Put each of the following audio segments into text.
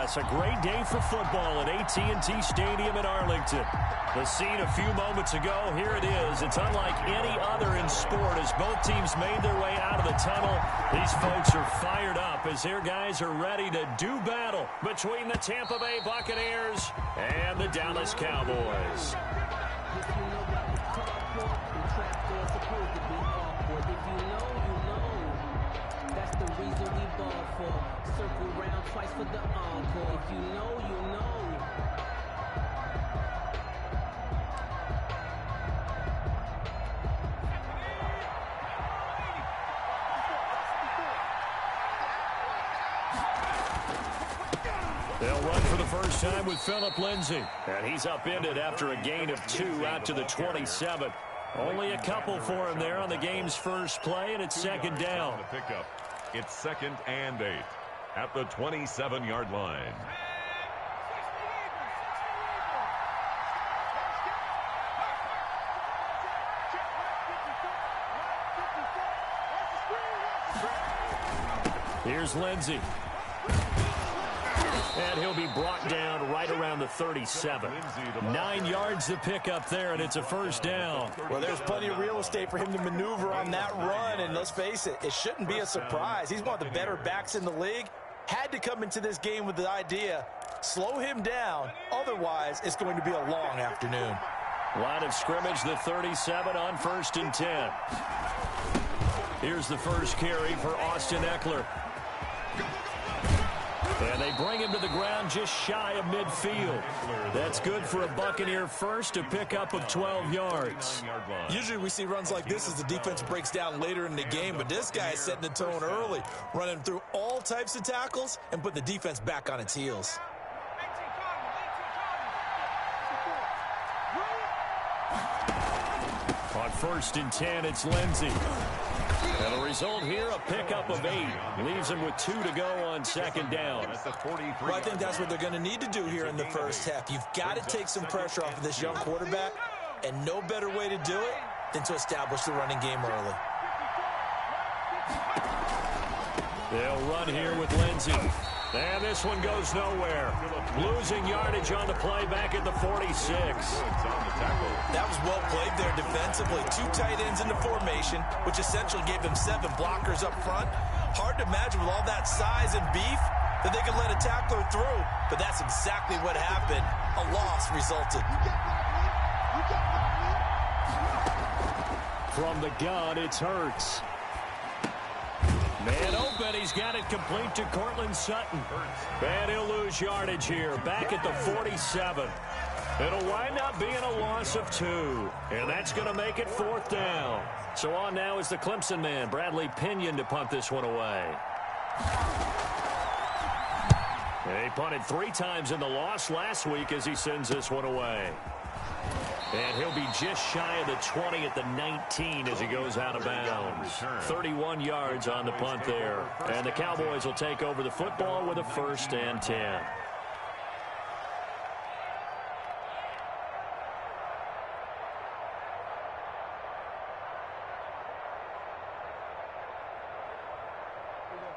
Yes, a great day for football at AT&T Stadium in Arlington. The scene a few moments ago, here it is. It's unlike any other in sport as both teams made their way out of the tunnel. These folks are fired up as their guys are ready to do battle between the Tampa Bay Buccaneers and the Dallas Cowboys. Circle round twice for the encore. If you know, you know. They'll run for the first time with Phillip Lindsay. And he's upended after a gain of 2 out to the 27. Only a couple for him there on the game's first play, and it's second down. It's 2nd and 8 at the 27-yard line. Here's Lindsay. And he'll be brought down right around the 37. 9 yards to pick up there, and it's a first down. Well, there's plenty of real estate for him to maneuver on that run, and let's face it, it shouldn't be a surprise. He's one of the better backs in the league. Had to come into this game with the idea, slow him down, otherwise it's going to be a long afternoon. Line of scrimmage, the 37 on 1st and 10. Here's the first carry for Austin Eckler. And they bring him to the ground just shy of midfield. That's good for a Buccaneer first, a pickup of 12 yards. Usually we see runs like this as the defense breaks down later in the game, but this guy is setting the tone early, running through all types of tackles and putting the defense back on its heels. On 1st and 10, it's Lindsay. And the result here, a pickup of 8. Leaves him with 2 to go on second down. Well, I think that's what they're going to need to do here in the first half. You've got to take some pressure off of this young quarterback, and no better way to do it than to establish the running game early. They'll run here with Lindsay. And this one goes nowhere. Losing yardage on the play back at the 46. That was well played there defensively. 2 tight ends in the formation, which essentially gave them 7 blockers up front. Hard to imagine with all that size and beef that they could let a tackler through, but that's exactly what happened. A loss resulted. From the gun, it's Hurts. Man open, he's got it complete to Cortland Sutton. And he'll lose yardage here, back at the 47. It'll wind up being a loss of 2. And that's going to make it 4th down. So on now is the Clemson man, Bradley Pinion, to punt this one away. He punted 3 times in the loss last week as he sends this one away. And he'll be just shy of the 20 at the 19 as he goes out of bounds. 31 yards on the punt there. And the Cowboys will take over the football with a 1st and 10.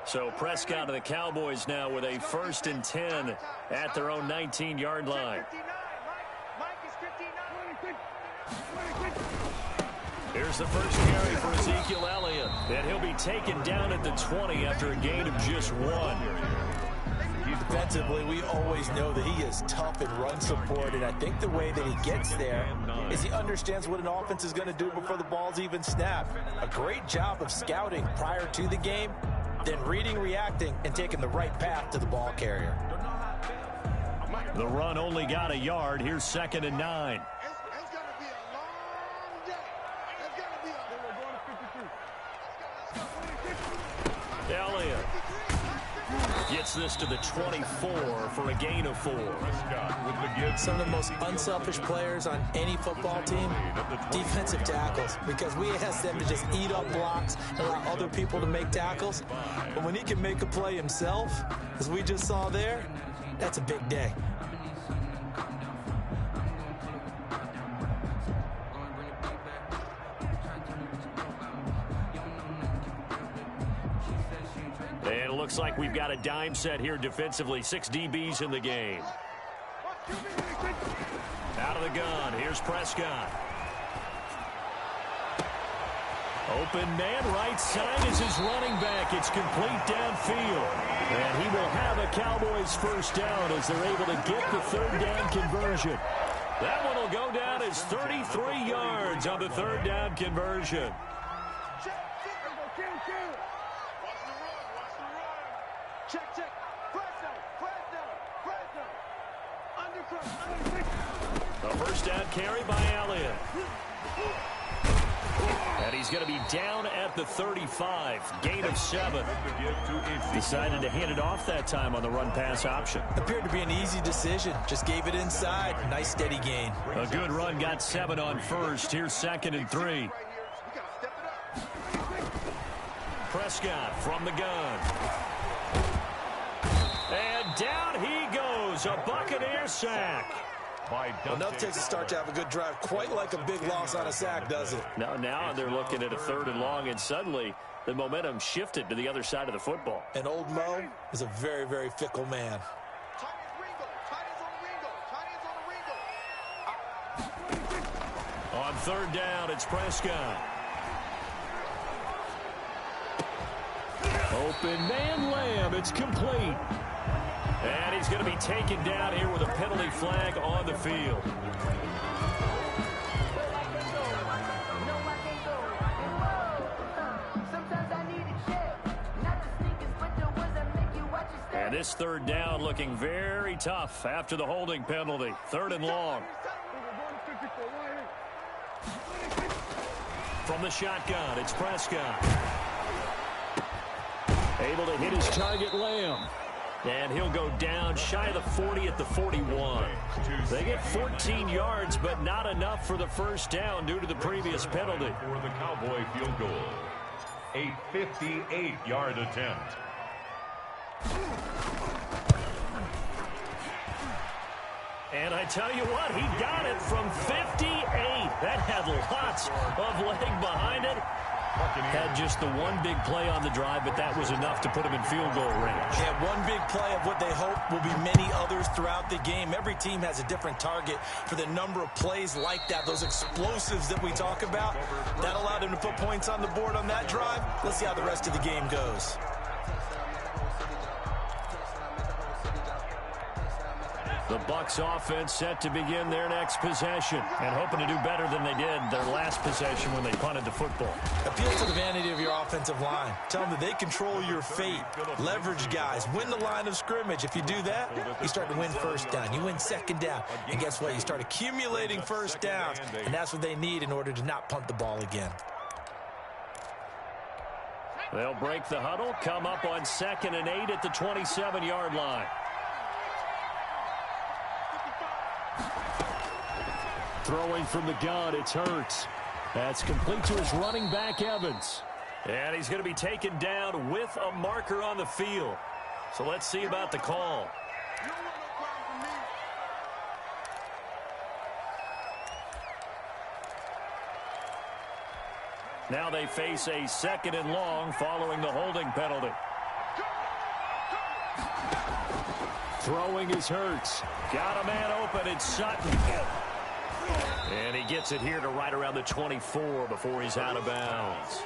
So Prescott and the Cowboys now with a 1st and 10 at their own 19-yard line. Here's the first carry for Ezekiel Elliott. And he'll be taken down at the 20 after a gain of just 1. Defensively, we always know that he is tough in run support, and I think the way that he gets there is he understands what an offense is going to do before the ball's even snapped. A great job of scouting prior to the game, then reading, reacting, and taking the right path to the ball carrier. The run only got a yard. Here's 2nd and 9. Elliott gets this to the 24 for a gain of 4. Some of the most unselfish players on any football team, defensive tackles, because we ask them to just eat up blocks and allow other people to make tackles. But when he can make a play himself, as we just saw there, that's a big day. looks like we've got a dime set here defensively. 6 DBs in the game. Out of the gun. Here's Prescott. Open man, right side is his running back. It's complete downfield. And he will have a Cowboys first down as they're able to get the third down conversion. That one will go down as 33 yards on the third down conversion. Check. The first down carry by Elliott. And he's going to be down at the 35. Gain of 7. Decided to hand it off that time on the run-pass option. Appeared to be an easy decision. Just gave it inside. Nice steady gain. A good run. Got 7 on first. Here's 2nd and 3. Prescott from the gun. And down he goes. A Buccaneer sack. Enough takes a start to have a good drive. Quite like a big loss on a sack, does it? Now they're looking at a 3rd and long, and suddenly the momentum shifted to the other side of the football. And old Mo is a very, very fickle man. On 3rd down, it's Prescott. Open man, Lamb. It's complete. And he's going to be taken down here with a penalty flag on the field. And this 3rd down looking very tough after the holding penalty. 3rd and long. From the shotgun, it's Prescott. Able to hit his target, Lamb. And he'll go down shy of the 40 at the 41. They get 14 yards, but not enough for the first down due to the previous penalty. For the Cowboy field goal, a 58-yard attempt. And I tell you what, he got it from 58. That had lots of leg behind it. Had just the one big play on the drive, but that was enough to put him in field goal range. Yeah, one big play of what they hope will be many others throughout the game. Every team has a different target for the number of plays like that, those explosives that we talk about. That allowed him to put points on the board on that drive. Let's see how the rest of the game goes. The Bucs offense set to begin their next possession and hoping to do better than they did their last possession when they punted the football. Appeal to the vanity of your offensive line. Tell them that they control your fate. Leverage guys. Win the line of scrimmage. If you do that, you start to win first down. You win second down. And guess what? You start accumulating first downs. And that's what they need in order to not punt the ball again. They'll break the huddle, come up on 2nd and 8 at the 27-yard line. Throwing from the gun, it's Hurts. That's complete to his running back, Evans. And he's going to be taken down with a marker on the field. So let's see about the call. Now they face a 2nd and long following the holding penalty. Throwing is Hurts. Got a man open, it's Sutton. And he gets it here to right around the 24 before he's out of bounds.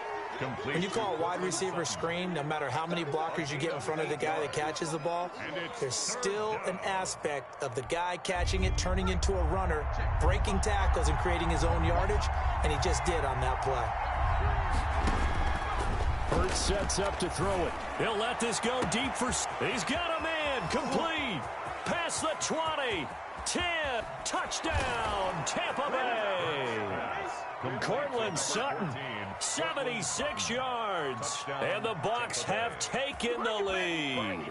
When you call a wide receiver screen, no matter how many blockers you get in front of the guy that catches the ball, there's still an aspect of the guy catching it, turning into a runner, breaking tackles and creating his own yardage, and he just did on that play. Hurts sets up to throw it. He'll let this go deep for... He's got a man. Complete. Past the 20. 10. Touchdown. Tampa Bay. Cortland Sutton. 76 yards. And the Bucs have taken the lead.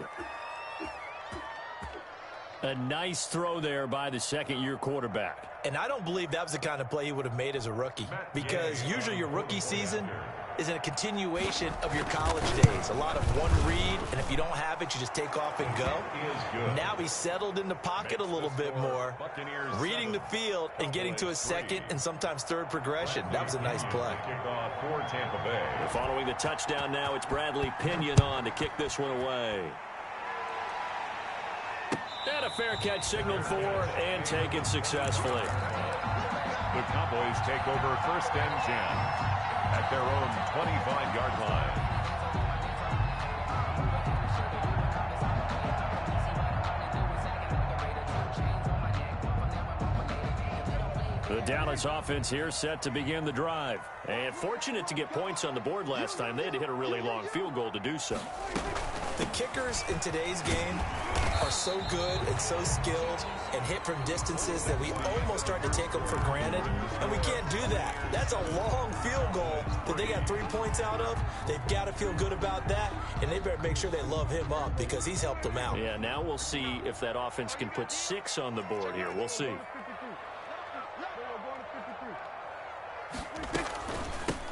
A nice throw there by the second-year quarterback. And I don't believe that was the kind of play he would have made as a rookie, because usually your rookie season, is a continuation of your college days. A lot of one read, and if you don't have it, you just take off and go. Now he's settled in the pocket a little bit more, reading the field and getting to a second and sometimes third progression. That was a nice play. Following the touchdown now, it's Bradley Pinion on to kick this one away. And a fair catch signaled for and taken successfully. The Cowboys take over 1st and 10 at their own 25-yard line. The Dallas offense here set to begin the drive. And fortunate to get points on the board last time. They had to hit a really long field goal to do so. The kickers in today's game are so good and so skilled and hit from distances that we almost start to take them for granted, and we can't do that. That's a long field goal that they got 3 points out of. They've got to feel good about that, and they better make sure they love him up because he's helped them out. Yeah, now we'll see if that offense can put 6 on the board here. We'll see.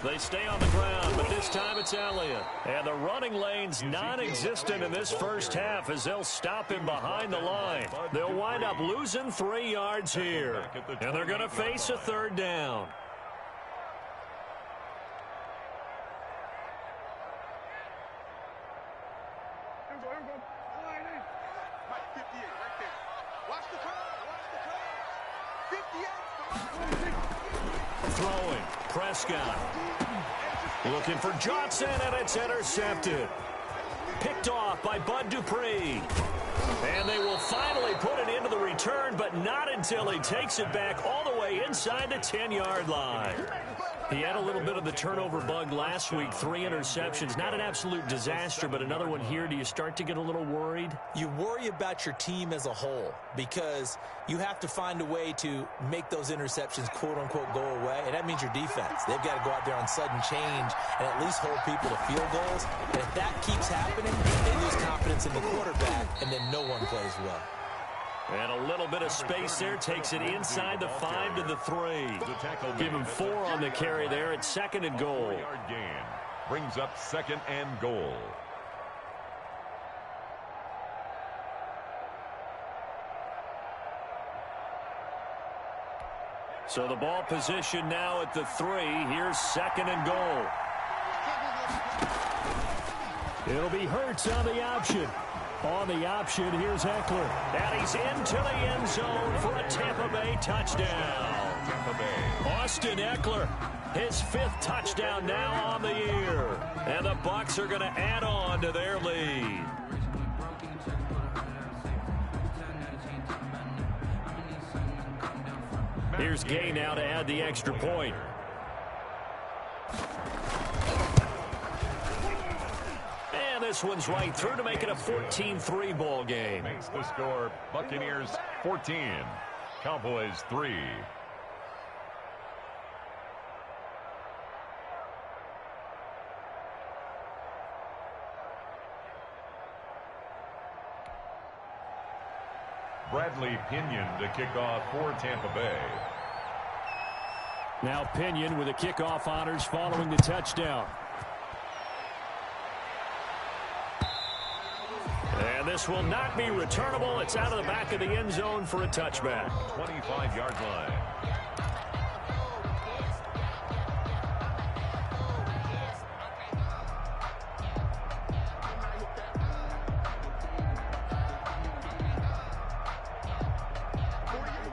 They stay on the ground, but this time it's Elliott. And the running lane's non-existent in this first half as they'll stop him behind the line. They'll wind up losing 3 yards here. And they're going to face a 3rd down. Throwing, Prescott. Looking for Johnson, and it's intercepted. Picked off by Bud Dupree. And they will finally put it into the return, but not until he takes it back all the way inside the 10-yard line. He had a little bit of the turnover bug last week, 3 interceptions. Not an absolute disaster, but another one here. Do you start to get a little worried? You worry about your team as a whole because you have to find a way to make those interceptions, quote-unquote, go away, and that means your defense. They've got to go out there on sudden change and at least hold people to field goals. And if that keeps happening, they lose confidence in the quarterback, and then no one plays well. And a little bit of space there. Takes it inside the 5 to the 3. Give him 4 on the carry there. It's 2nd and goal. 4-yard gain brings up 2nd and goal. So the ball position now at the 3. Here's 2nd and goal. It'll be Hurts on the option. On the option, here's Eckler. And he's into the end zone for a Tampa Bay touchdown. Austin Eckler, his 5th touchdown now on the year. And the Bucs are going to add on to their lead. Here's Gay now to add the extra point. This one's right through to make it a 14-3 ball game. Makes the score Buccaneers 14, Cowboys 3. Bradley Pinion to kick off for Tampa Bay. Now Pinion with the kickoff honors following the touchdown. And this will not be returnable. It's out of the back of the end zone for a touchback. 25-yard line.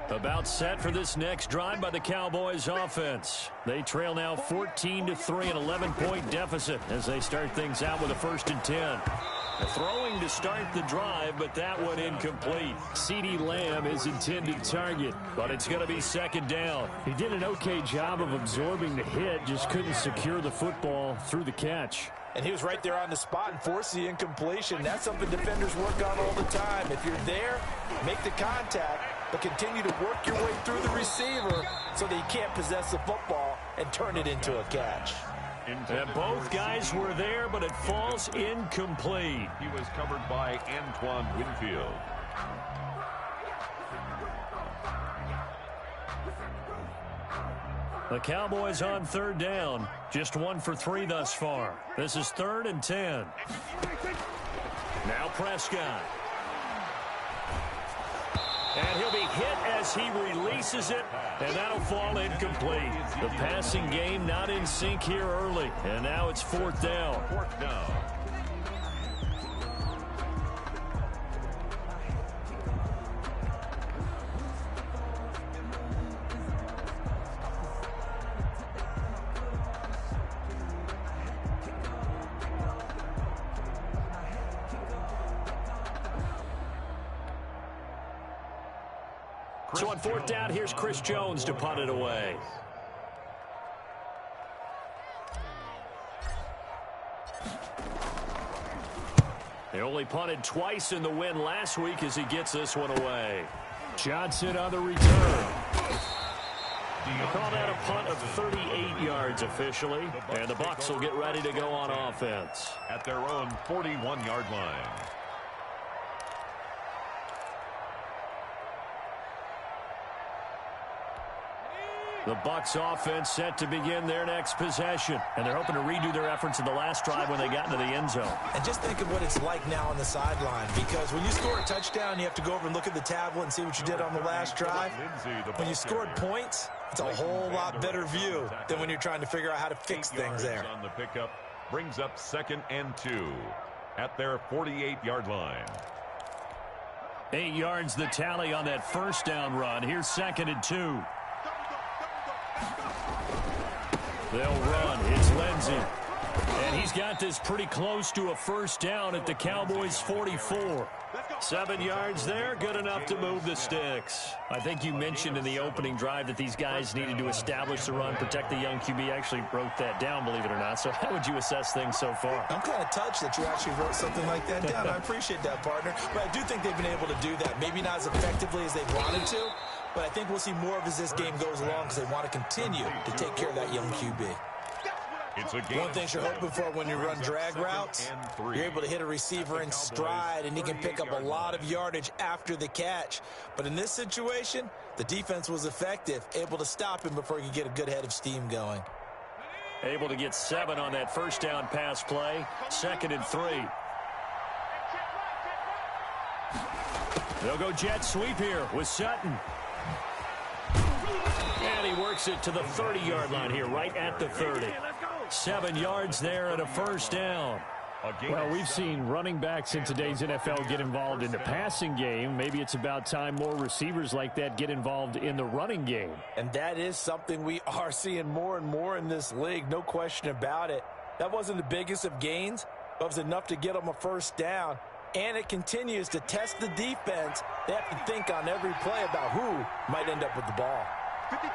About set for this next drive by the Cowboys offense. They trail now 14-3, an 11-point deficit as they start things out with a 1st and 10. Throwing to start the drive, but that one incomplete. CeeDee Lamb is intended target, but it's going to be 2nd down. He did an okay job of absorbing the hit, just couldn't secure the football through the catch. And he was right there on the spot and forced the incompletion. That's something defenders work on all the time. If you're there, make the contact, but continue to work your way through the receiver so that you can't possess the football and turn it into a catch. And both guys were there, but it falls incomplete. He was covered by Antoine Winfield. The Cowboys on third down. Just 1 for 3 thus far. This is 3rd and 10. Now Prescott. And he'll be hit as he releases it, and that'll fall incomplete. The passing game not in sync here early, and now it's 4th down. 4th down. So on 4th down, here's Chris Jones to punt it away. He only punted twice in the win last week as he gets this one away. Johnson on the return. They call that a punt of 38 yards officially, and the Bucs will get ready to go on offense. At their own 41-yard line. The Bucs offense set to begin their next possession, and they're hoping to redo their efforts in the last drive when they got into the end zone. And just think of what it's like now on the sideline, because when you score a touchdown, you have to go over and look at the tablet and see what you did on the last drive. When you scored points, it's a whole lot better view than when you're trying to figure out how to fix things there. On the pickup brings up 2nd and 2 at their 48-yard line. 8 yards the tally on that first down run. Here's 2nd and 2. They'll run. It's Lindsey. And he's got this pretty close to a first down at the Cowboys' 44. 7 yards there, good enough to move the sticks. I think you mentioned in the opening drive that these guys needed to establish the run, protect the young QB. I actually wrote that down, believe it or not. So how would you assess things so far? I'm kind of touched that you actually wrote something like that down. I appreciate that, partner. But I do think they've been able to do that. Maybe not as effectively as they wanted to, but I think we'll see more of as this game goes along because they want to continue to take care of that young QB. It's a game. One thing you're hoping for when you run drag routes, you're able to hit a receiver in stride, and he can pick up a lot of yardage after the catch. But in this situation, the defense was effective, able to stop him before he could get a good head of steam going. Able to get 7 on that first down pass play. 2nd and 3. They'll go jet sweep here with Sutton. And he works it to the 30-yard line here, right at the 30. 7 yards there and a first down. Well, we've seen running backs in today's NFL get involved in the passing game. Maybe it's about time more receivers like that get involved in the running game. And that is something we are seeing more and more in this league, no question about it. That wasn't the biggest of gains, but it was enough to get them a first down. And it continues to test the defense. They have to think on every play about who might end up with the ball. 55,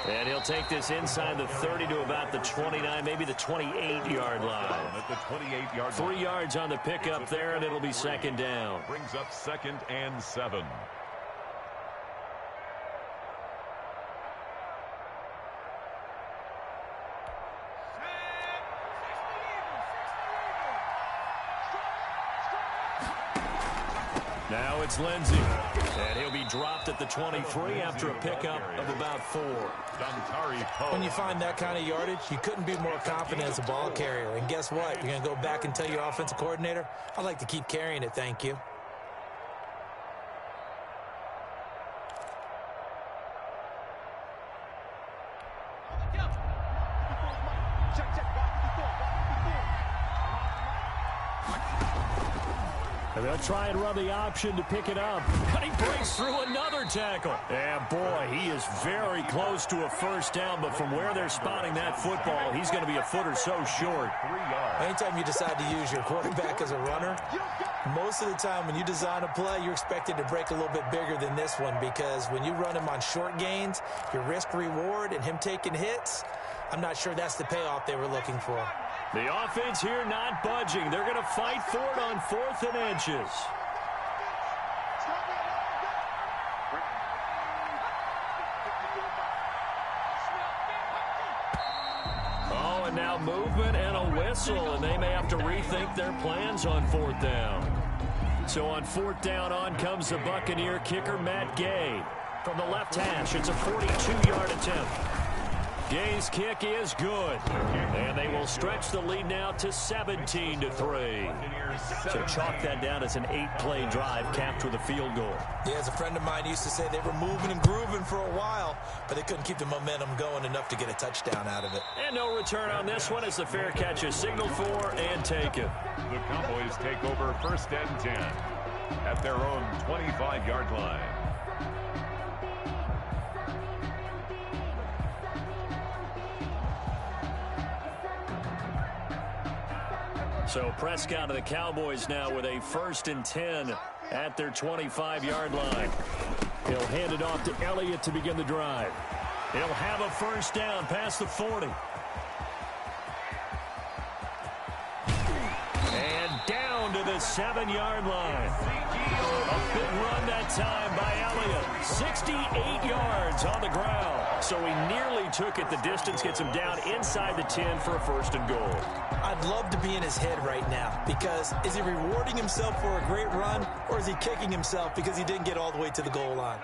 And he'll take this inside the 30 to about the 29, maybe the 28-yard line. At the 28-yard line. 3 yards on the pickup there, and it'll be 2nd down. Brings up 2nd and 7. Now it's Lindsey, and he'll be dropped at the 23 after a pickup of about 4. When you find that kind of yardage, you couldn't be more confident as a ball carrier. And guess what? You're going to go back and tell your offensive coordinator, I'd like to keep carrying it, thank you. And they'll try and run the option to pick it up. And he breaks through another tackle. And boy, he is very close to a first down, but from where they're spotting that football, he's going to be a foot or so short. Anytime you decide to use your quarterback as a runner, most of the time when you design a play, you're expected to break a little bit bigger than this one, because when you run him on short gains, your risk-reward and him taking hits, I'm not sure that's the payoff they were looking for. The offense here not budging. They're going to fight for it on 4th and inches. Oh, and now movement and a whistle, and they may have to rethink their plans on 4th down. So on 4th down, on comes the Buccaneer kicker, Matt Gay. From the left hash, it's a 42-yard attempt. Gay's kick is good. And they will stretch the lead now to 17-3. So chalk that down as an 8-play drive capped with a field goal. Yeah, as a friend of mine used to say, they were moving and grooving for a while, but they couldn't keep the momentum going enough to get a touchdown out of it. And no return on this one as the fair catch is signaled for and taken. The Cowboys take over 1st and 10 at their own 25-yard line. So Prescott of the Cowboys now with a 1st and 10 at their 25-yard line. He'll hand it off to Elliott to begin the drive. He'll have a 1st down past the 40. And down to the 7-yard line. A big run that time by Elliott. 68 yards on the ground. So he nearly took it the distance, gets him down inside the 10 for a 1st and goal. I'd love to be in his head right now, because is he rewarding himself for a great run, or is he kicking himself because he didn't get all the way to the goal line?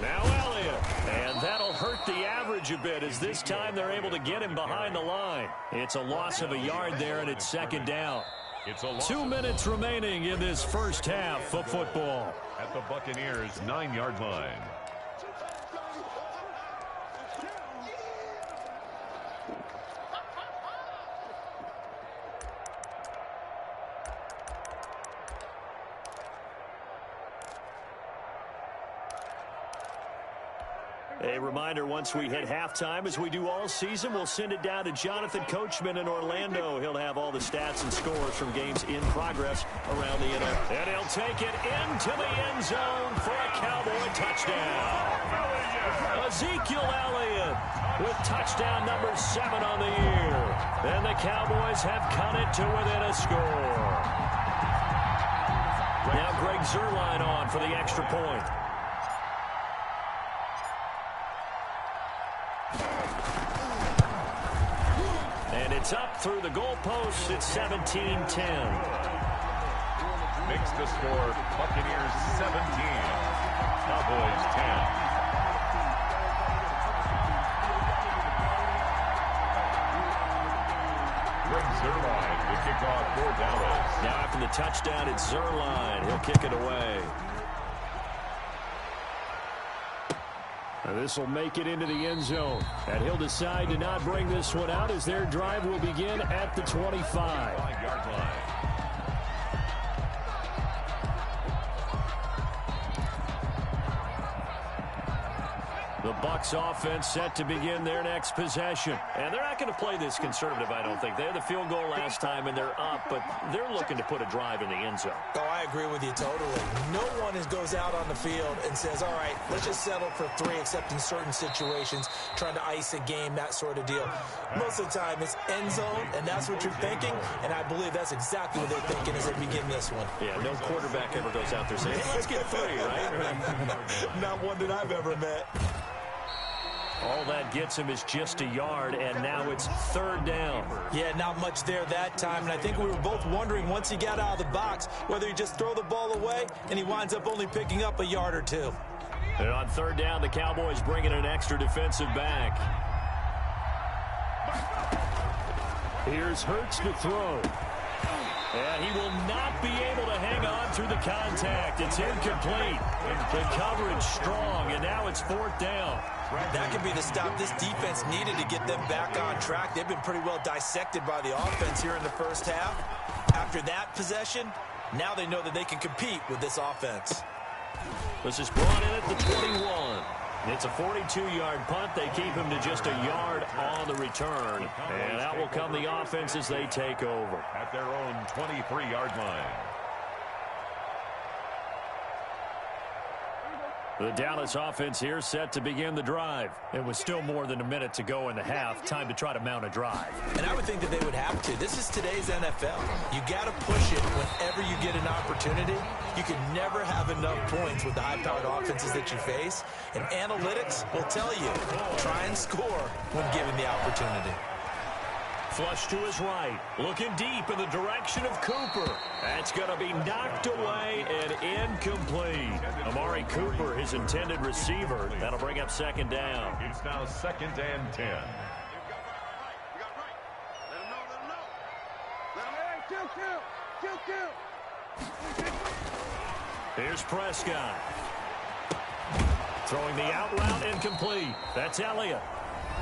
Now Elliott, and that'll hurt the average a bit as this time they're able to get him behind the line. It's a loss of a yard there, and it's 2nd down. 2 minutes remaining in this first half of football. At the Buccaneers' 9-yard line. A reminder, once we hit halftime, as we do all season, we'll send it down to Jonathan Coachman in Orlando. He'll have all the stats and scores from games in progress around the NFL. And he'll take it into the end zone for a Cowboy touchdown. Ezekiel Elliott with touchdown number 7 on the year. And the Cowboys have cut it to within a score. Now Greg Zuerlein on for the extra point. And it's up through the goalposts. It's 17-10. Makes the score Buccaneers 17, Cowboys 10. Greg Zuerlein, the kickoff for Dallas. Now after the touchdown, it's Zuerlein. He'll kick it away. This will make it into the end zone. And he'll decide to not bring this one out as their drive will begin at the 25-yard line. The Bucs offense set to begin their next possession. And they're not going to play this conservative, I don't think. They had the field goal last time, and they're up, but they're looking to put a drive in the end zone. Oh, I agree with you totally. No one goes out on the field and says, all right, let's just settle for 3, except in certain situations, trying to ice a game, that sort of deal. Most of the time, it's end zone, and that's what you're thinking, and I believe that's exactly what they're thinking as they begin this one. Yeah, no quarterback ever goes out there saying, hey, let's get 3, right? Not one that I've ever met. All that gets him is just a yard, and now it's 3rd down. Yeah, not much there that time, and I think we were both wondering once he got out of the box whether he just throw the ball away, and he winds up only picking up a yard or 2. And on 3rd down, the Cowboys bring in an extra defensive back. Here's Hurts to throw. And he will not be able to hang on through the contact. It's incomplete. The coverage strong, and now it's 4th down. That could be the stop this defense needed to get them back on track. They've been pretty well dissected by the offense here in the first half. After that possession, now they know that they can compete with this offense. This is brought in at the 21. It's a 42-yard punt. They keep him to just a yard on the return. And out will come the offense as they take over. At their own 23-yard line. The Dallas offense here set to begin the drive. It was still more than a minute to go in the half. Time to try to mount a drive. And I would think that they would have to. This is today's NFL. You got to push it whenever you get an opportunity. You can never have enough points with the high-powered offenses that you face. And analytics will tell you, try and score when given the opportunity. Flush to his right. Looking deep in the direction of Cooper. That's going to be knocked away and incomplete. Amari Cooper, his intended receiver. That'll bring up second down. It's now 2nd and 10. Here's Prescott. Throwing the out route incomplete. That's Elliott.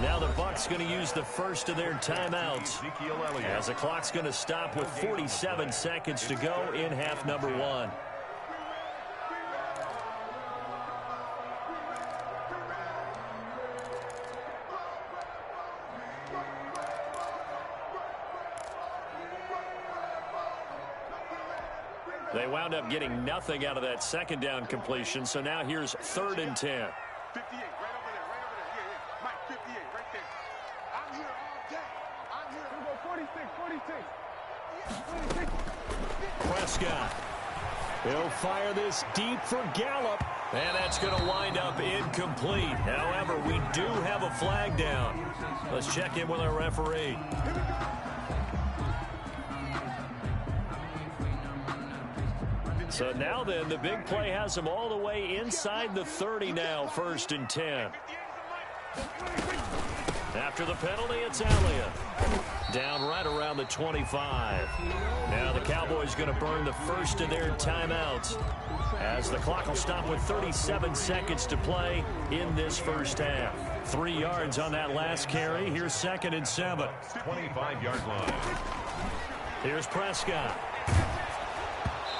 Now the Bucs going to use the first of their timeouts as the clock's going to stop with 47 seconds to go in half number 1. They wound up getting nothing out of that second down completion, so now here's 3rd and 10. 58, right over there, right over there. Yeah. Mike, 58, right there. I'm here all day. I'm here. We'll go 46. Prescott. He'll fire this deep for Gallup. And that's going to wind up incomplete. However, we do have a flag down. Let's check in with our referee. So now then, the big play has them all the way inside the 30 now, 1st and 10. After the penalty, it's Elliott. Down right around the 25. Now the Cowboys going to burn the first of their timeouts as the clock will stop with 37 seconds to play in this first half. 3 yards on that last carry. Here's 2nd and 7. 25-yard line. Here's Prescott.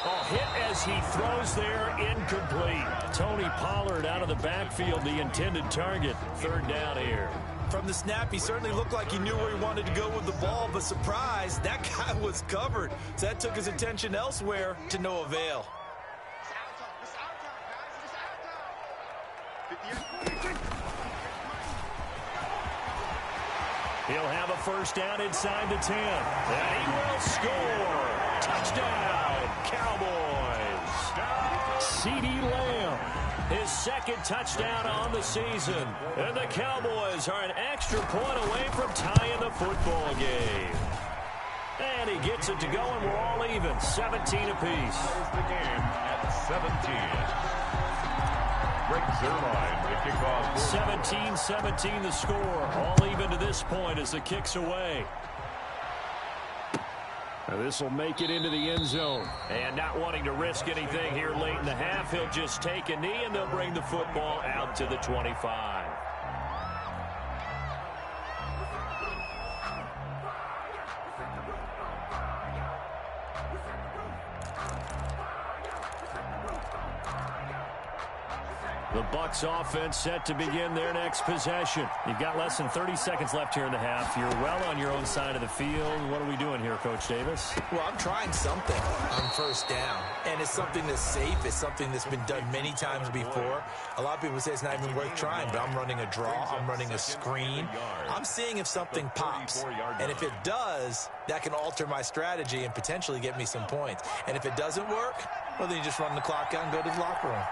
Oh, hit as he throws there, incomplete. Tony Pollard out of the backfield, the intended target. 3rd down here. From the snap, he certainly looked like he knew where he wanted to go with the ball, but surprise, that guy was covered. So that took his attention elsewhere to no avail. He'll have a first down inside the 10. And he will score. Touchdown, Cowboys. CeeDee Lamb, his 2nd touchdown on the season. And the Cowboys are an extra point away from tying the football game. And he gets it to go, and we're all even. 17 apiece. Close the game at 17. Greg Zuerlein, the kickoff. 17-17 the score. All even to this point as the kick's away. Now this will make it into the end zone. And not wanting to risk anything here late in the half, he'll just take a knee, and they'll bring the football out to the 25. The Bucs offense set to begin their next possession. You've got less than 30 seconds left here in the half. You're well on your own side of the field. What are we doing here, Coach Davis? Well, I'm trying something on first down, and it's something that's safe. It's something that's been done many times before. A lot of people say it's not even worth trying, but I'm running a draw. I'm running a screen. I'm seeing if something pops, and if it does, that can alter my strategy and potentially get me some points. And if it doesn't work, well, then you just run the clock out and go to the locker room.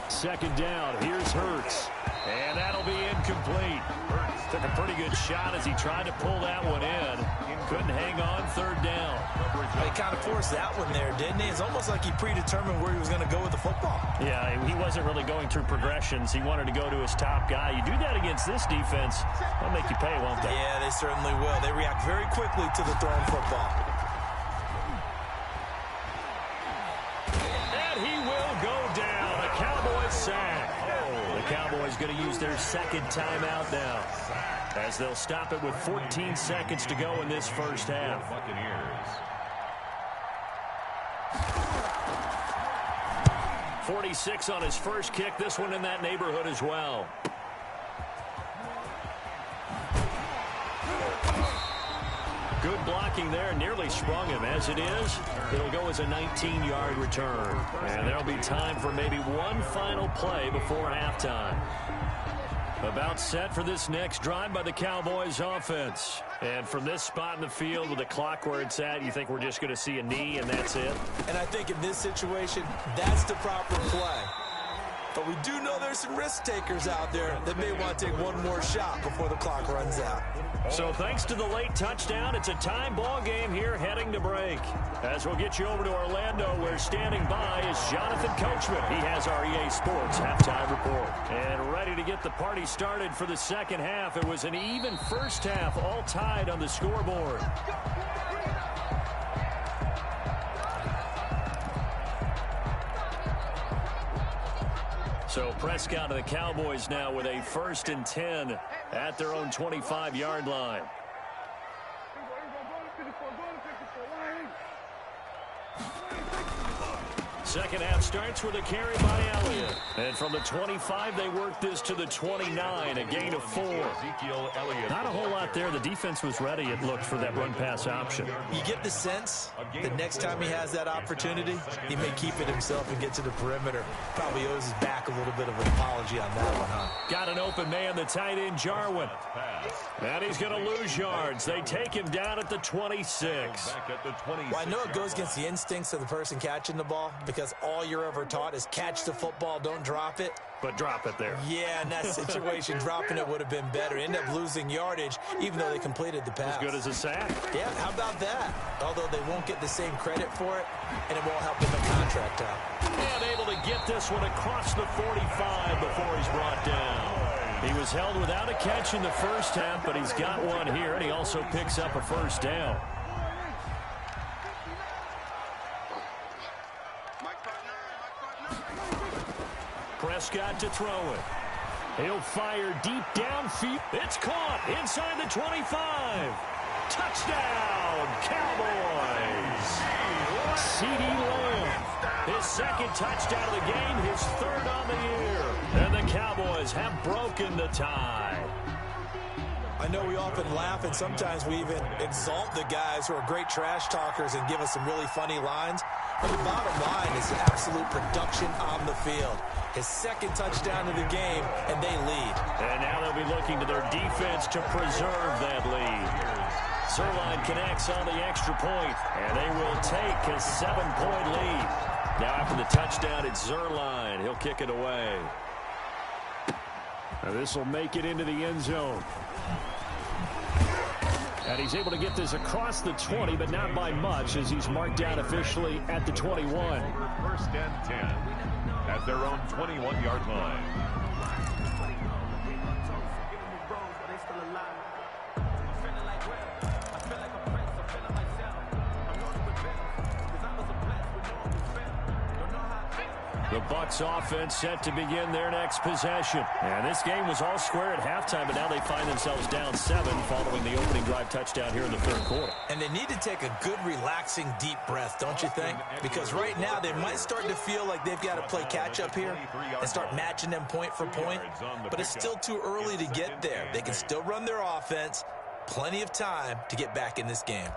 Second down. Here's Hurts. And that'll be incomplete. Hurts took a pretty good shot as he tried to pull that one in. Couldn't hang on. 3rd down. He kind of forced that one there, didn't he? It's almost like he predetermined where he was going to go with the football. Yeah, he wasn't really going through progressions. He wanted to go to his top guy. You do that against this defense, they'll make you pay, won't they? Yeah, they certainly will. They react very quickly to the thrown football. And he will go down. A Cowboys sack. The Cowboys going to use their 2nd timeout now, as they'll stop it with 14 seconds to go in this first half. Buccaneers. 46 on his first kick. This one in that neighborhood as well. Good blocking there. Nearly sprung him. As it is, it'll go as a 19-yard return. And there'll be time for maybe one final play before halftime. About set for this next drive by the Cowboys offense. And from this spot in the field with the clock where it's at, you think we're just going to see a knee and that's it? And I think in this situation, that's the proper play. But we do know there's some risk takers out there that may want to take one more shot before the clock runs out. So thanks to the late touchdown, it's a time ball game here heading to break. As we'll get you over to Orlando, where standing by is Jonathan Coachman. He has our EA Sports halftime report. And ready to get the party started for the second half. It was an even first half, all tied on the scoreboard. So Prescott of the Cowboys now with a 1st and 10 at their own 25-yard line. Second half starts with a carry by Elliott. And from the 25, they work this to the 29, a gain of 4. Not a whole lot there. The defense was ready, it looked, for that run-pass option. You get the sense that next time he has that opportunity, he may keep it himself and get to the perimeter. Probably owes his back a little bit of an apology on that one, huh? Got an open man, the tight end, Jarwin. And he's going to lose yards. They take him down at the 26. Well, I know it goes against the instincts of the person catching the ball, because all you're ever taught is catch the football, don't drop it. But drop it there. Yeah, in that situation, dropping it would have been better. End up losing yardage, even though they completed the pass. As good as a sack. Yeah, how about that? Although they won't get the same credit for it, and it won't help in the contract out. And able to get this one across the 45 before he's brought down. He was held without a catch in the first half, but he's got one here, and he also picks up a first down. Prescott to throw it. He'll fire deep downfield. It's caught inside the 25. Touchdown, Cowboys. C.D. Lamb, his second touchdown of the game, his 3rd on the year. And the Cowboys have broken the tie. I know we often laugh, and sometimes we even exalt the guys who are great trash talkers and give us some really funny lines. But the bottom line is absolute production on the field. His 2nd touchdown of the game, and they lead. And now they'll be looking to their defense to preserve that lead. Zerline connects on the extra point, and they will take a 7-point lead. Now after the touchdown, it's Zerline. He'll kick it away. Now this will make it into the end zone. And he's able to get this across the 20, but not by much, as he's marked down officially at the 21. 1st and 10 at their own 21-yard line. The Bucs offense set to begin their next possession. And this game was all square at halftime, but now they find themselves down 7 following the opening drive touchdown here in the 3rd quarter. And they need to take a good, relaxing, deep breath, don't you think? Because right now they might start to feel like they've got to play catch-up here and start matching them point for point. But it's still too early to get there. They can still run their offense. Plenty of time to get back in this game.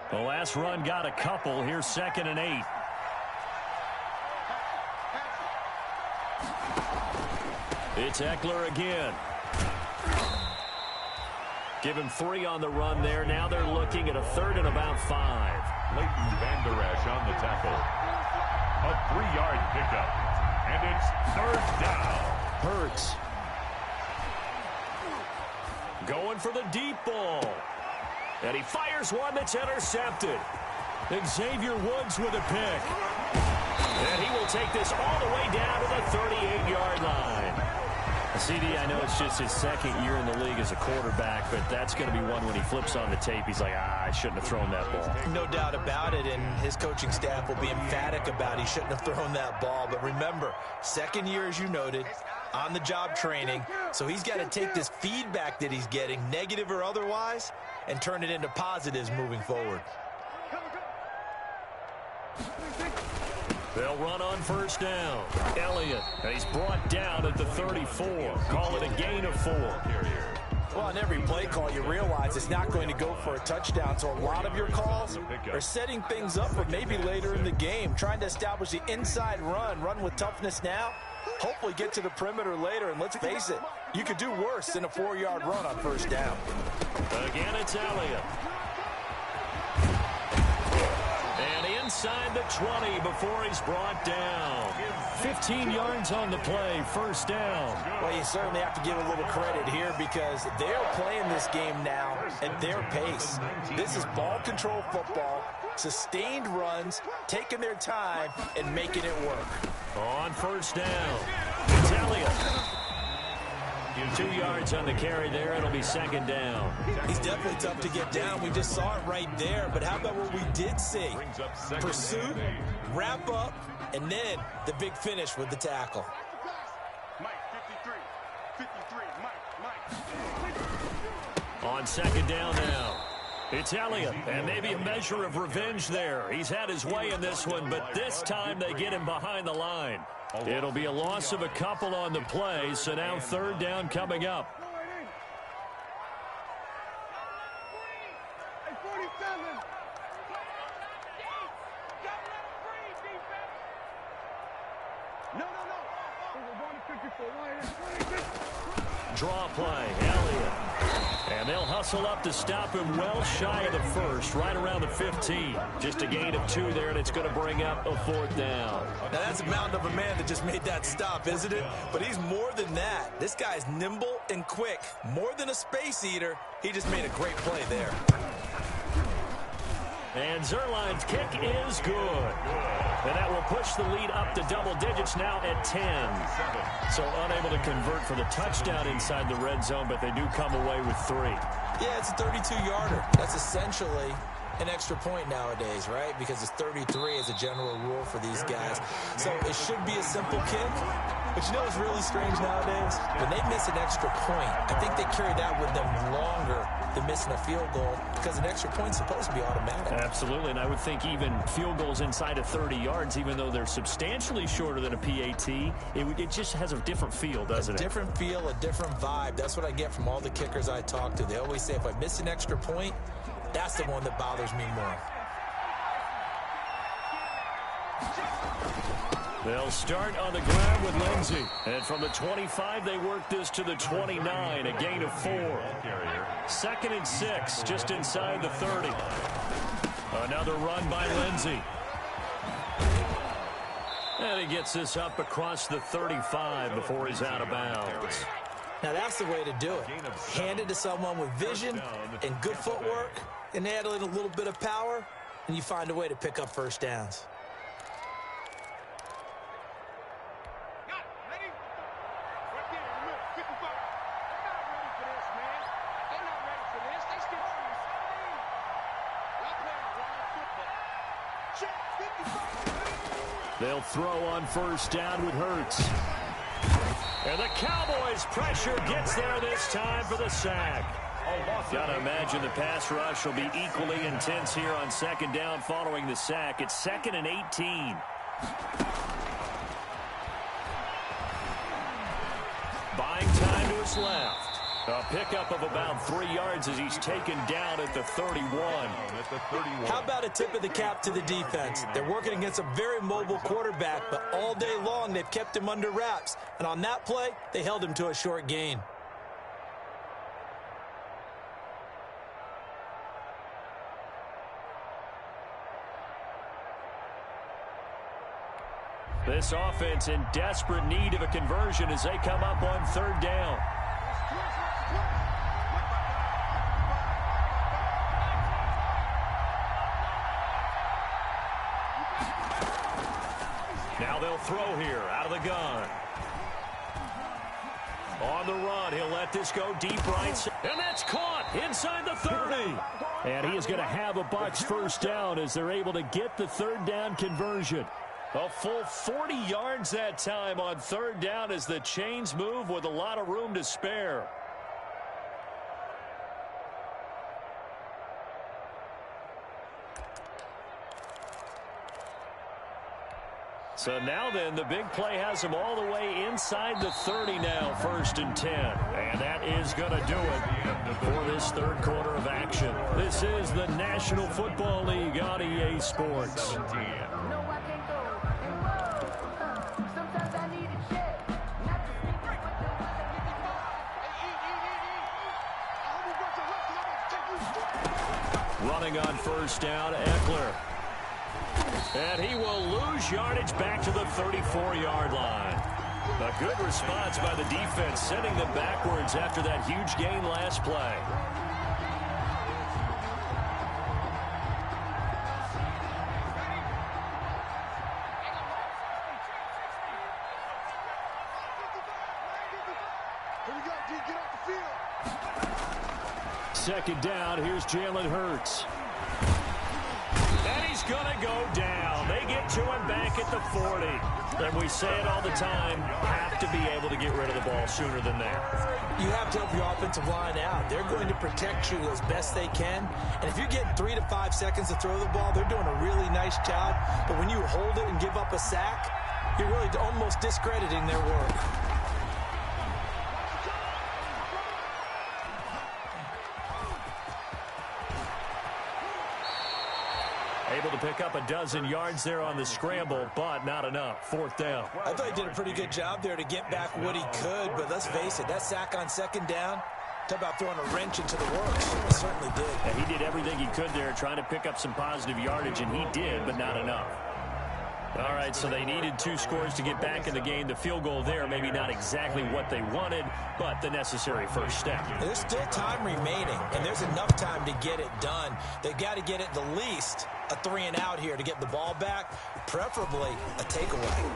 The last run got a couple. Here's 2nd and 8. It's Eckler again. Give him 3 on the run there. Now they're looking at a 3rd and about 5. Leighton Vander Esch on the tackle. A 3-yard pickup. And it's 3rd down. Hurts. Going for the deep ball. And he fires one that's intercepted. Xavier Woods with a pick. And he will take this all the way down to the 38-yard line. CD, I know it's just his 2nd year in the league as a quarterback, but that's going to be one when he flips on the tape. He's like, I shouldn't have thrown that ball. No doubt about it, and his coaching staff will be emphatic about he shouldn't have thrown that ball. But remember, 2nd year, as you noted, on-the-job training, so he's got to take this feedback that he's getting, negative or otherwise, and turn it into positives moving forward. They'll run on 1st down. Elliott, he's brought down at the 34. Call it a gain of 4. Well, on every play call, you realize it's not going to go for a touchdown, so a lot of your calls are setting things up for maybe later in the game, trying to establish the inside run with toughness now, Hopefully get to the perimeter later, and let's face it, you could do worse than a 4-yard run on first down. Again, it's Elliott. And inside the 20 before he's brought down. 15 yards on the play, first down. Well, you certainly have to give a little credit here because they're playing this game now at their pace. This is ball control football, sustained runs, taking their time, and making it work. On first down, it's Elliott. 2 yards on the carry there. It'll be second down. He's definitely tough to get down. We just saw it right there. But how about what we did see? Pursuit, wrap up, and then the big finish with the tackle. Mike, 53, Mike. On second down now, it's Elliott, and maybe a measure of revenge there. He's had his way in this one, but this time they get him behind the line. It'll be a loss of a couple on the play, so now third down coming up. Draw play, Elliott. And they'll hustle up to stop him well shy of the first, right around the 15. Just a gain of 2 there, and it's going to bring up a fourth down. Now, that's a mountain of a man that just made that stop, isn't it? But he's more than that. This guy's nimble and quick. More than a space eater, he just made a great play there. And Zerline's kick is good. And that will push the lead up to double digits now at 10. So unable to convert for the touchdown inside the red zone, but they do come away with 3. Yeah, it's a 32-yarder. That's essentially an extra point nowadays, right? Because it's 33 as a general rule for these guys. So it should be a simple kick. But you know what's really strange nowadays? When they miss an extra point, I think they carry that with them longer than missing a field goal because an extra point's supposed to be automatic. Absolutely, and I would think even field goals inside of 30 yards, even though they're substantially shorter than a PAT, it just has a different feel, doesn't it? A different feel, a different vibe. That's what I get from all the kickers I talk to. They always say if I miss an extra point, that's the one that bothers me more. They'll start on the ground with Lindsey. And from the 25, they work this to the 29, a gain of 4. 2nd and 6, just inside the 30. Another run by Lindsey. And he gets this up across the 35 before he's out of bounds. Now that's the way to do it. Hand it to someone with vision and good footwork, and add in a little bit of power, and you find a way to pick up first downs. They'll throw on first down with Hurts. And the Cowboys pressure gets there this time for the sack. Gotta imagine the pass rush will be equally intense here on second down following the sack. It's 2nd and 18. Buying time to his left. A pickup of about 3 yards as he's taken down at the 31. How about a tip of the cap to the defense? They're working against a very mobile quarterback, but all day long they've kept him under wraps. And on that play, they held him to a short gain. This offense in desperate need of a conversion as they come up on third down. Now they'll throw here out of the gun. On the run, he'll let this go deep right. And that's caught inside the 30. And he is going to have a Bucs first down as they're able to get the third down conversion. A full 40 yards that time on third down as the chains move with a lot of room to spare. So now then, the big play has him all the way inside the 30 now, 1st and 10. And that is going to do it for this third quarter of action. This is the National Football League on EA Sports. Running on first down, Eckler. And he will lose yardage back to the 34-yard line. A good response by the defense, sending them backwards after that huge gain last play. Second down, here's Jalen Hurts. And he's going to go down. They get to him back at the 40. And we say it all the time, have to be able to get rid of the ball sooner than that. You have to help your offensive line out. They're going to protect you as best they can. And if you're getting 3 to 5 seconds to throw the ball, they're doing a really nice job. But when you hold it and give up a sack, you're really almost discrediting their work. Able to pick up a dozen yards there on the scramble, but not enough. Fourth down. I thought he did a pretty good job there to get back what he could, but let's face it, that sack on second down, talk about throwing a wrench into the works. He certainly did. Yeah, he did everything he could there, trying to pick up some positive yardage, and he did, but not enough. All right, so they needed 2 scores to get back in the game. The field goal there, maybe not exactly what they wanted, but the necessary first step. There's still time remaining, and there's enough time to get it done. They've got to get it the least a 3-and-out here to get the ball back, preferably a takeaway.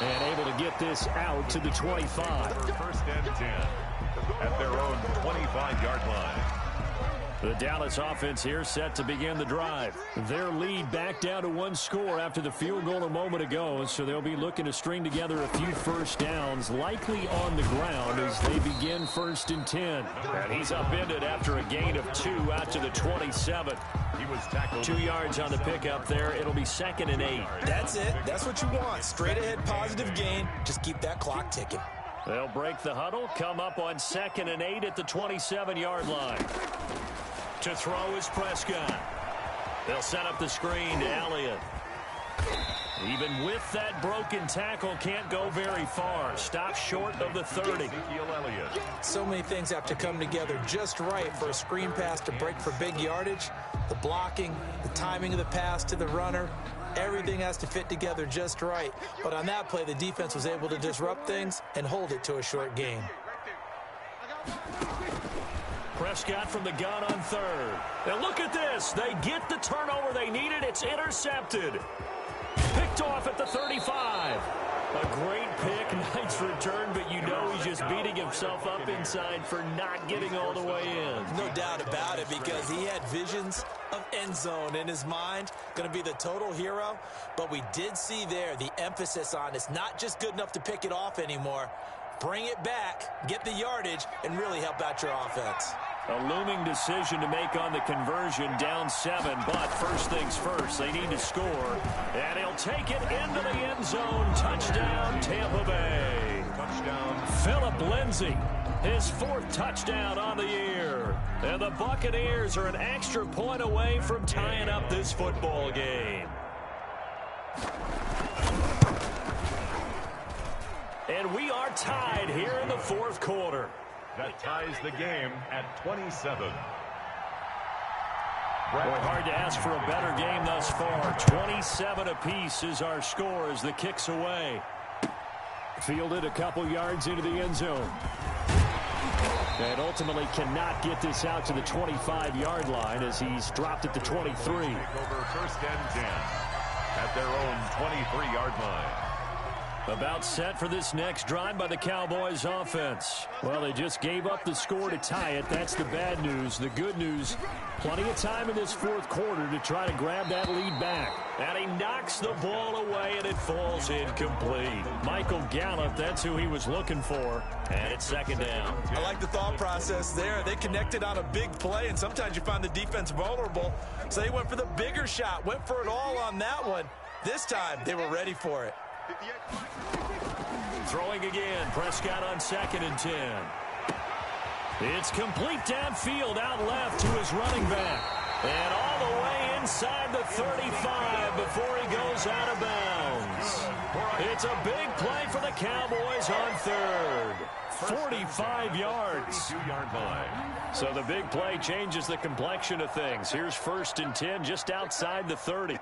And able to get this out to the 25. First and 10 at their own 25-yard line. The Dallas offense here set to begin the drive. Their lead back down to 1 score after the field goal a moment ago, so they'll be looking to string together a few first downs, likely on the ground as they begin 1st and 10. And he's upended after a gain of 2 out to the 27. He was tackled. 2 yards on the pickup there. It'll be 2nd and 8. That's it. That's what you want. Straight ahead positive gain. Just keep that clock ticking. They'll break the huddle, come up on 2nd and 8 at the 27-yard line. To throw is Prescott. They'll set up the screen to Elliott. Even with that broken tackle, can't go very far. Stop short of the 30. So many things have to come together just right for a screen pass to break for big yardage. The blocking, the timing of the pass to the runner, everything has to fit together just right. But on that play, the defense was able to disrupt things and hold it to a short gain. Prescott from the gun on 3rd. And look at this. They get the turnover they needed. It's intercepted. Picked off at the 35. A great pick. Nice return, but you know he's just beating himself up inside for not getting all the way in. No doubt about it, because he had visions of end zone in his mind. Going to be the total hero. But we did see there the emphasis on it's not just good enough to pick it off anymore. Bring it back, get the yardage, and really help out your offense. A looming decision to make on the conversion, down 7, but first things first, they need to score, and he'll take it into the end zone. Touchdown, Tampa Bay. Touchdown. Phillip Lindsay, his 4th touchdown on the year, and the Buccaneers are an extra point away from tying up this football game. And we are tied here in the 4th quarter. That ties the game at 27. Boy, hard to ask for a better game thus far. 27 apiece is our score as the kick's away. Fielded a couple yards into the end zone. And ultimately cannot get this out to the 25-yard line as he's dropped at the 23. Over 1st and 10 at their own 23-yard line. About set for this next drive by the Cowboys offense. Well, they just gave up the score to tie it. That's the bad news. The good news, plenty of time in this 4th quarter to try to grab that lead back. And he knocks the ball away, and it falls incomplete. Michael Gallup, that's who he was looking for. And it's 2nd down. I like the thought process there. They connected on a big play, and sometimes you find the defense vulnerable. So they went for the bigger shot, went for it all on that one. This time, they were ready for it. Throwing again, Prescott on 2nd and 10. It's complete downfield, out left to his running back. And all the way inside the 35 before he goes out of bounds. It's a big play for the Cowboys on 3rd. 45 yards. 32-yard line. So the big play changes the complexion of things. Here's 1st and 10 just outside the 30.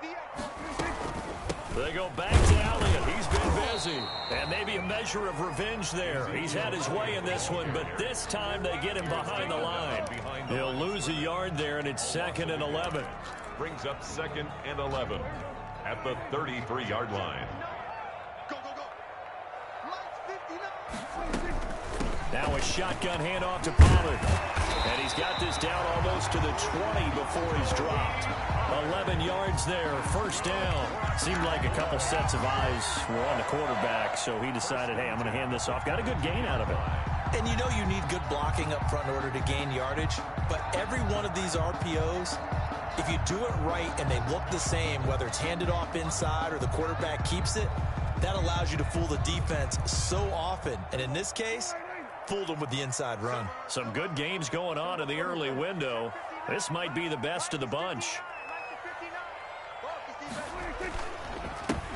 They go back to Elliott. He's been busy. And maybe a measure of revenge there. He's had his way in this one, but this time they get him behind the line. He'll lose a yard there, and it's 2nd and 11. Brings up 2nd and 11 at the 33-yard line. Now a shotgun handoff to Pollard. And he's got this down almost to the 20 before he's dropped. 11 yards there, 1st down. Seemed like a couple sets of eyes were on the quarterback, so he decided, hey, I'm going to hand this off. Got a good gain out of it. And you know you need good blocking up front in order to gain yardage, but every one of these RPOs, if you do it right and they look the same, whether it's handed off inside or the quarterback keeps it, that allows you to fool the defense so often. And in this case, fooled them with the inside run. Some good games going on in the early window. This might be the best of the bunch.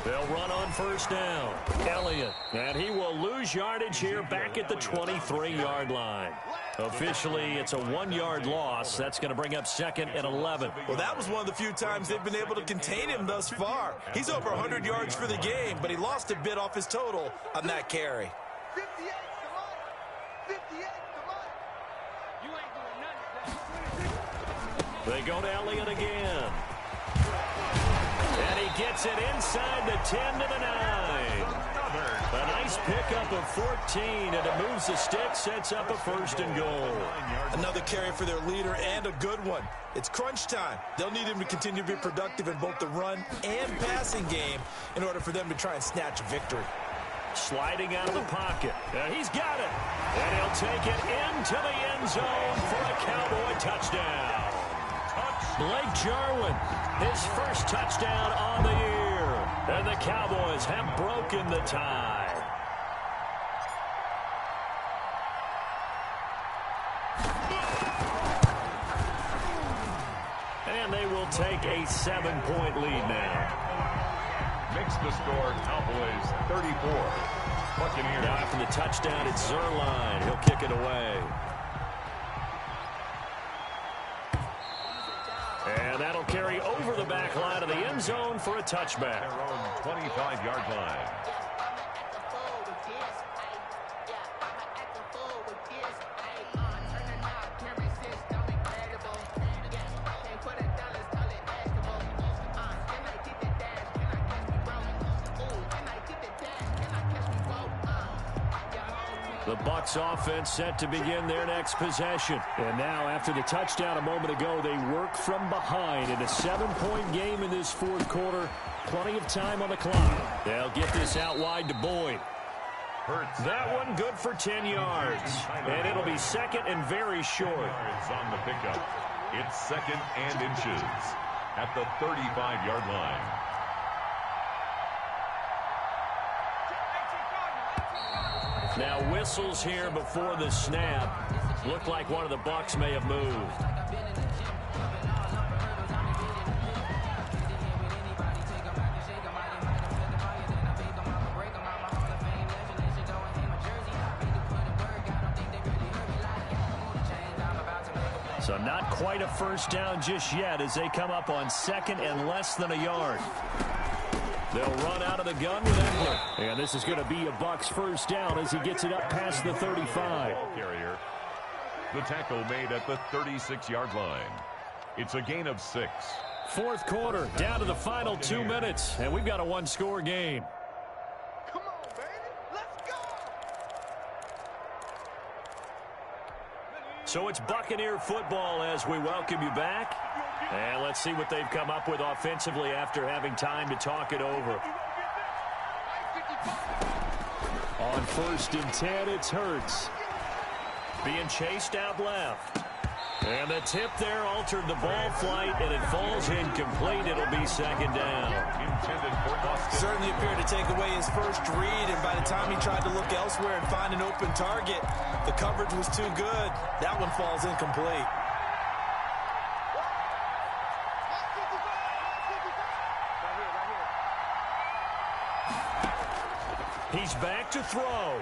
They'll run on 1st down. Elliott. And he will lose yardage here back at the 23-yard line. Officially, it's a 1-yard loss. That's going to bring up 2nd and 11. Well, that was one of the few times they've been able to contain him thus far. He's over 100 yards for the game, but he lost a bit off his total on that carry. 58 to 58 to you ain't doing nothing. They go to Elliott again. And he gets it inside the 10 to the 9. A nice pickup of 14, and it moves the stick, sets up a 1st and goal. Another carry for their leader, and a good one. It's crunch time. They'll need him to continue to be productive in both the run and passing game in order for them to try and snatch a victory. Sliding out of the pocket. He's got it. And he'll take it into the end zone for a Cowboy touchdown. Blake Jarwin, his 1st touchdown on the year. And the Cowboys have broken the tie. And they will take a 7-point lead now. Makes the score Cowboys 34. Buccaneers. Now after the touchdown, it's Zerline. He'll kick it away. And that'll carry over the back line of the end zone for a touchback. Their own 25-yard line. The Bucs offense set to begin their next possession. And now, after the touchdown a moment ago, they work from behind in a 7-point game in this 4th quarter. Plenty of time on the clock. They'll get this out wide to Boyd. That one good for 10 yards. And it'll be 2nd and very short. It's on the pickup. It's 2nd and inches at the 35-yard line. Now whistles here before the snap. Looked like one of the Bucs may have moved. So not quite a 1st down just yet as they come up on 2nd and less than a yard. They'll run out of the gun with Eckler. And this is going to be a Bucs 1st down as he gets it up past the 35. Ball carrier. The tackle made at the 36-yard line. It's a gain of 6. 4th quarter, down to the final 2 minutes. And we've got a 1-score game. Come on, baby. Let's go. So it's Buccaneer football as we welcome you back. And let's see what they've come up with offensively after having time to talk it over. On 1st and 10, it's Hurts. Being chased out left. And the tip there altered the ball flight, and it falls incomplete. It'll be 2nd down. Intended for Austin. Certainly appeared to take away his first read, and by the time he tried to look elsewhere and find an open target, the coverage was too good. That one falls incomplete. He's back to throw.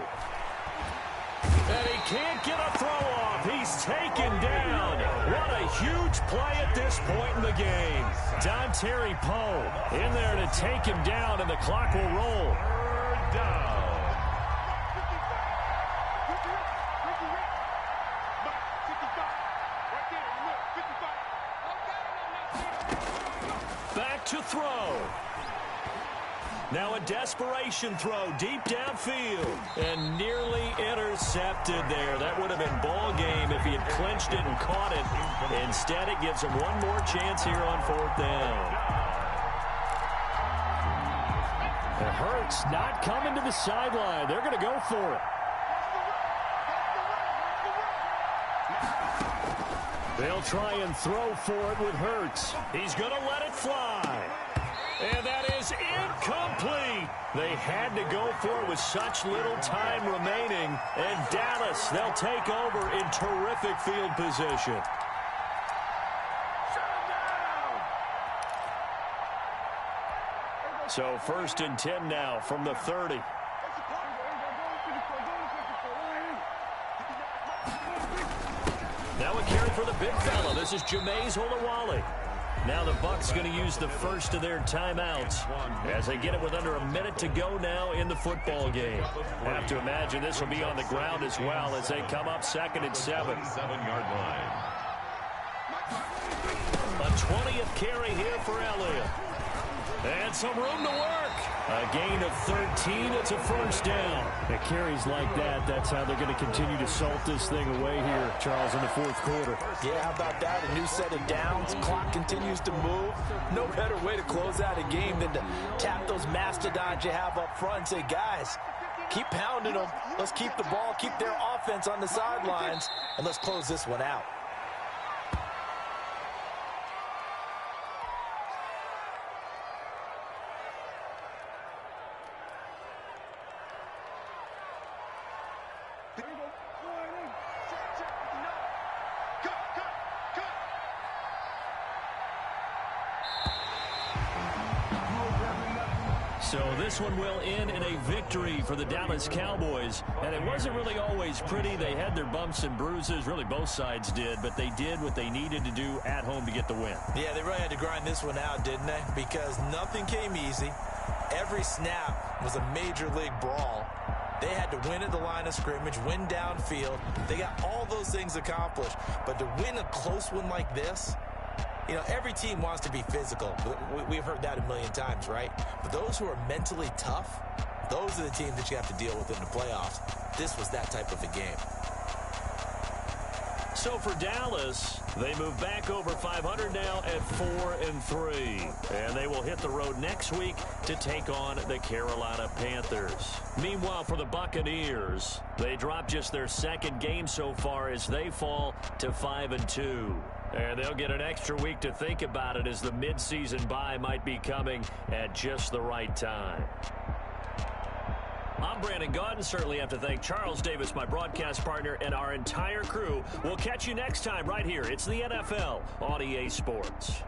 And he can't get a throw off. He's taken down. What a huge play at this point in the game. Terry Poe in there to take him down, and the clock will roll. Third down. Back to throw. Now a desperation throw deep downfield and nearly intercepted there. That would have been ball game if he had clinched it and caught it. Instead, it gives him one more chance here on fourth down. Hurts not coming to the sideline. They're going to go for it. They'll try and throw for it with Hurts. He's going to let it fly. And that is incomplete. They had to go for it with such little time remaining. And Dallas, they'll take over in terrific field position. So 1st and 10 now from the 30. Now a carry for the big fella. This is Jameis Olawale. Now the Bucs going to use the first of their timeouts as they get it with under a minute to go now in the football game. Have to imagine this will be on the ground as well as they come up 2nd and 7. 7-yard line. A 20th carry here for Elliott. And some room to work. A gain of 13. It's a first down. At carries like that, that's how they're going to continue to salt this thing away here, Charles, in the 4th quarter. Yeah, how about that? A new set of downs. Clock continues to move. No better way to close out a game than to tap those mastodons you have up front and say, guys, keep pounding them. Let's keep the ball, keep their offense on the sidelines, and let's close this one out. So this one will end in a victory for the Dallas Cowboys. And it wasn't really always pretty. They had their bumps and bruises. Really, both sides did. But they did what they needed to do at home to get the win. Yeah, they really had to grind this one out, didn't they? Because nothing came easy. Every snap was a major league brawl. They had to win at the line of scrimmage, win downfield. They got all those things accomplished. But to win a close one like this, you know, every team wants to be physical. We've heard that a million times, right? But those who are mentally tough, those are the teams that you have to deal with in the playoffs. This was that type of a game. So for Dallas, they move back over 500 now at 4-3. And they will hit the road next week to take on the Carolina Panthers. Meanwhile, for the Buccaneers, they drop just their 2nd game so far as they fall to 5-2. And they'll get an extra week to think about it as the midseason bye might be coming at just the right time. I'm Brandon Gaudin. Certainly have to thank Charles Davis, my broadcast partner, and our entire crew. We'll catch you next time right here. It's the NFL on EA Sports.